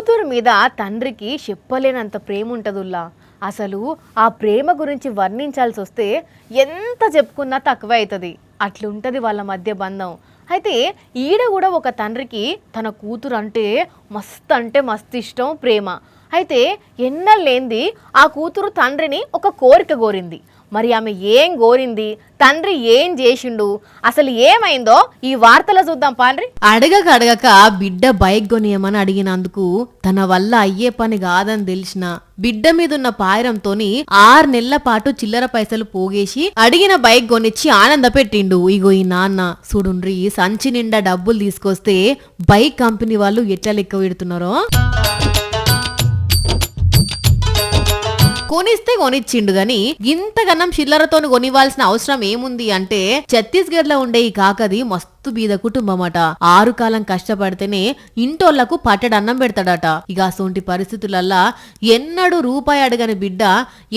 కూతురు మీద తండ్రికి చెప్పలేనంత ప్రేమ ఉంటదుల్లా. అసలు ఆ ప్రేమ గురించి వర్ణించాల్సి వస్తే ఎంత చెప్పుకున్నా తక్కువే అవుతుంది. అట్లుంటది వాళ్ళ మధ్య బంధం. అయితే ఈడ కూడా ఒక తండ్రికి తన కూతురు అంటే మస్తు ఇష్టం, ప్రేమ. అయితే ఎన్నలేంది ఆ కూతురు తండ్రిని ఒక కోరిక కోరింది. మరి ఆమె ఏం కోరింది, తండ్రి ఏం చేసిండు, అసలు ఏమైందో ఈ వార్తలో చూద్దాం పాండ్రి. అడగక బిడ్డ బైక్ కొనియమని అడిగినందుకు తన వల్ల అయ్యే పని కాదని తెలిసిన బిడ్డ మీదున్న పాయరంతోని 6 నెలల పాటు చిల్లర పైసలు పోగేసి అడిగిన బైక్ కొనిచ్చి ఆనంద పెట్టిండు. ఇగో ఈ నాన్న చూడుండ్రి, సంచి నిండా డబ్బులు తీసుకొస్తే బైక్ కంపెనీ వాళ్ళు ఎట్లా లెక్క పెడుతున్నారో. కొనిస్తే కొనిచ్చిండు గాని ఇంతగనం చిల్లరతో కొనివ్వాల్సిన అవసరం ఏముంది అంటే, ఛత్తీస్గఢ్ లో ఉండే ఈ కాకది మస్తు బీద కుటుంబమట. 6 కాలం కష్టపడితేనే ఇంటోళ్లకు పట్టడన్నం పెడతాడట. ఇక అసోంటి పరిస్థితులల్లా ఎన్నడూ రూపాయి అడగని బిడ్డ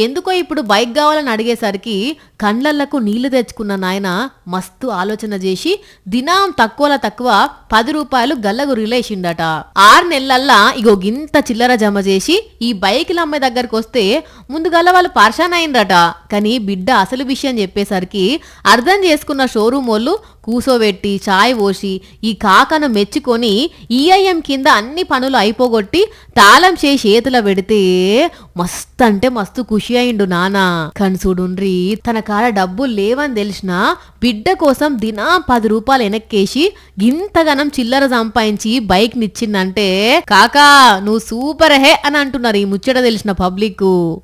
ఎందుకో ఇప్పుడు బైక్ కావాలని అడిగేసరికి కండ్లళ్లకు నీళ్లు తెచ్చుకున్న నాయన మస్తు ఆలోచన చేసి దినం తక్కువ 10 రూపాయలు గల్లగు రిలేసిండట. 6 నెలలల్లా ఇగో గింత చిల్లర జమ చేసి ఈ బైకుల అమ్మాయి దగ్గరకు వస్తే ముందుగల వాళ్ళు పర్షాన్ అయిందట. కానీ బిడ్డ అసలు విషయం చెప్పేసరికి అర్థం చేసుకున్న షోరూమ్ వాళ్ళు కూసోబెట్టి చాయ్ పోసి ఈ కాకను మెచ్చుకొని ఈఐఎం కింద అన్ని పనులు అయిపోగొట్టి తాళం చేసి చేతుల పెడితే మస్తు ఖుషి అయిండు నానా. కానీ చూడుండ్రి, తన కాడ డబ్బులు లేవని తెలిసినా బిడ్డ కోసం దినా 10 రూపాయలు వెనక్కేసి గింతగనం చిల్లర సంపాదించి బైక్ నిచ్చిందంటే, కాకా నువ్వు సూపర్ హే అని అంటున్నారు ఈ ముచ్చట తెలిసిన పబ్లిక్.